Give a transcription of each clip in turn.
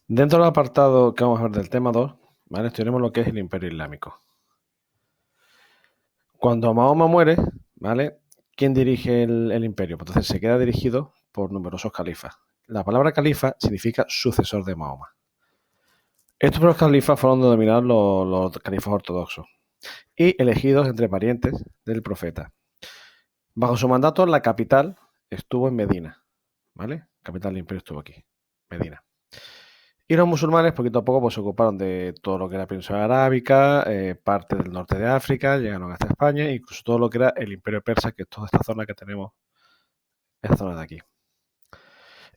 Dentro del apartado que vamos a ver del tema 2, ¿vale? Estudiaremos lo que es el Imperio Islámico. Cuando Mahoma muere, ¿vale? ¿Quién dirige el imperio? Pues entonces se queda dirigido por numerosos califas. La palabra califa significa sucesor de Mahoma. Estos primeros califas fueron denominados los califas ortodoxos y elegidos entre parientes del profeta. Bajo su mandato, la capital estuvo en Medina, ¿vale? Capital del imperio estuvo aquí, Medina. Y los musulmanes, poquito a poco, pues se ocuparon de todo lo que era la península arábica, parte del norte de África, llegaron hasta España, e incluso todo lo que era el imperio persa, que es toda esta zona que tenemos, esta zona de aquí.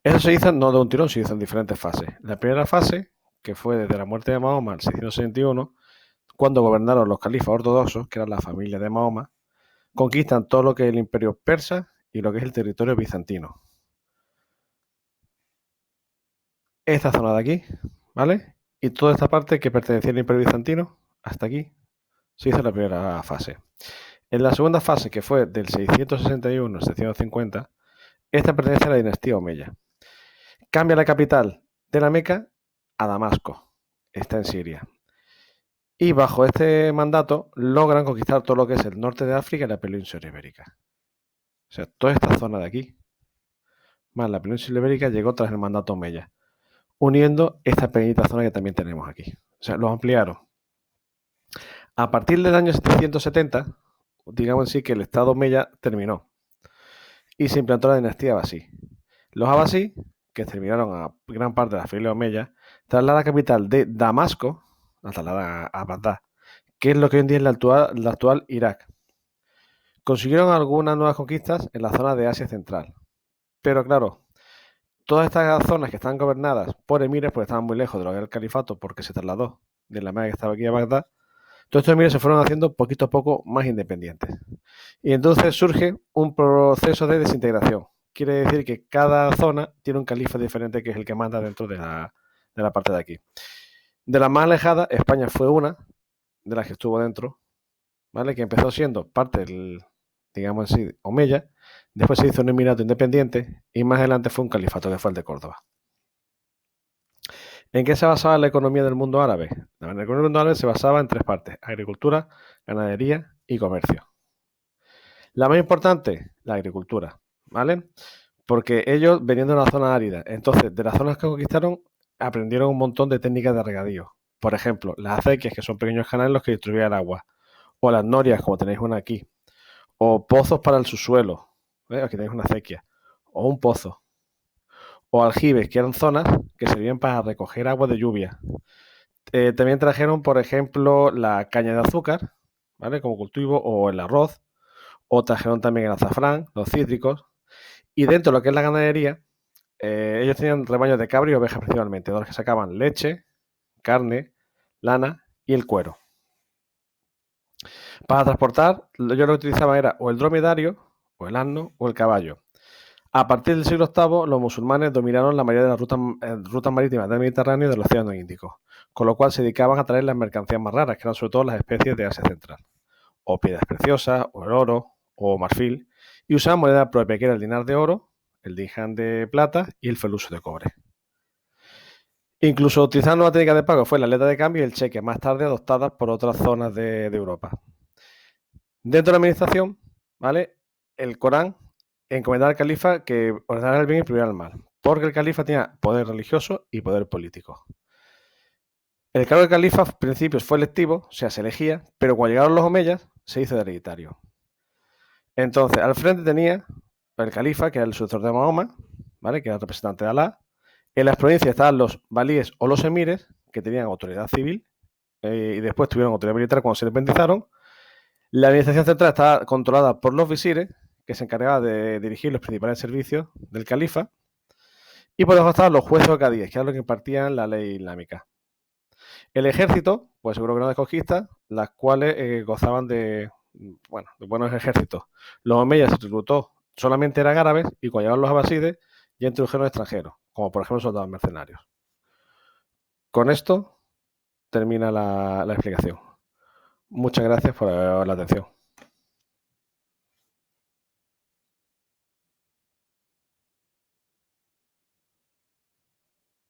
Eso se hizo no de un tirón, se hizo en diferentes fases. La primera fase, que fue desde la muerte de Mahoma en 661, cuando gobernaron los califas ortodoxos, que eran la familia de Mahoma, conquistan todo lo que es el imperio persa y lo que es el territorio bizantino. Esta zona de aquí, ¿vale? Y toda esta parte que pertenecía al imperio bizantino, hasta aquí, se hizo la primera fase. En la segunda fase, que fue del 661 al 650, esta pertenece a la dinastía Omeya. Cambia la capital de la Meca a Damasco, está en Siria. Y bajo este mandato logran conquistar todo lo que es el norte de África y la península ibérica. O sea, toda esta zona de aquí, más la península ibérica, llegó tras el mandato Omeya, uniendo esta pequeñita zona que también tenemos aquí. O sea, los ampliaron. A partir del año 770, digamos así que el estado Omeya terminó y se implantó la dinastía Abasí. Los Abasí, que exterminaron a gran parte de la familia Omeya, trasladan la capital de Damasco, la trasladan a Bagdad, que es lo que hoy en día es la actual Irak. Consiguieron algunas nuevas conquistas en la zona de Asia Central. Pero claro, todas estas zonas que están gobernadas por emires, porque estaban muy lejos de lo que era el califato, porque se trasladó de la Meca que estaba aquí a Bagdad, todos estos emires se fueron haciendo poquito a poco más independientes. Y entonces surge un proceso de desintegración. Quiere decir que cada zona tiene un califa diferente que es el que manda dentro de la parte de aquí. De la más alejada, España fue una de las que estuvo dentro, ¿vale? Que empezó siendo parte del, digamos así, Omeya, después se hizo un emirato independiente y más adelante fue un califato que fue el de Córdoba. ¿En qué se basaba la economía del mundo árabe? La economía del mundo árabe se basaba en tres partes: agricultura, ganadería y comercio. La más importante, la agricultura, ¿vale? Porque ellos venían de una zona árida, entonces de las zonas que conquistaron aprendieron un montón de técnicas de regadío. Por ejemplo, las acequias, que son pequeños canales en los que distribuían el agua, o las norias, como tenéis una aquí, o pozos para el subsuelo, aquí tenéis una acequia, o un pozo, o aljibes, que eran zonas que servían para recoger agua de lluvia. También trajeron, por ejemplo, la caña de azúcar, ¿vale? Como cultivo, o el arroz, o trajeron también el azafrán, los cítricos, y dentro de lo que es la ganadería, ellos tenían rebaños de cabra y ovejas principalmente, de los que sacaban leche, carne, lana y el cuero. Para transportar, ellos lo que utilizaban era o el dromedario, o el asno, o el caballo. A partir del siglo VIII, los musulmanes dominaron la mayoría de las rutas marítimas del Mediterráneo y del Océano Índico, con lo cual se dedicaban a traer las mercancías más raras, que eran sobre todo las especies de Asia Central, o piedras preciosas, o el oro, o marfil, y usaban moneda propia, que era el dinar de oro, el dirham de plata y el feluso de cobre. Incluso utilizando una técnica de pago fue la letra de cambio y el cheque, más tarde adoptadas por otras zonas de Europa. Dentro de la administración, ¿vale? El Corán encomendaba al califa que ordenara el bien y prohibiera el mal, porque el califa tenía poder religioso y poder político. El cargo de califa, a principios, fue electivo, o sea, se elegía, pero cuando llegaron los omeyas, se hizo hereditario. Entonces, al frente tenía el califa, que era el sucesor de Mahoma, ¿vale? Que era el representante de Alá. En las provincias estaban los valíes o los emires, que tenían autoridad civil, y después tuvieron autoridad militar cuando se independizaron. La administración central estaba controlada por los visires, que se encargaban de dirigir los principales servicios del califa, y por debajo estaban los jueces o cadíes, que eran los que impartían la ley islámica. El ejército, pues seguro que no de conquistas, las cuales gozaban de buenos ejércitos. Los omeyas se reclutó solamente eran árabes y cuando llegaron los abasides ya introdujeron extranjeros, como por ejemplo soldados mercenarios. Con esto termina la explicación. Muchas gracias por la atención.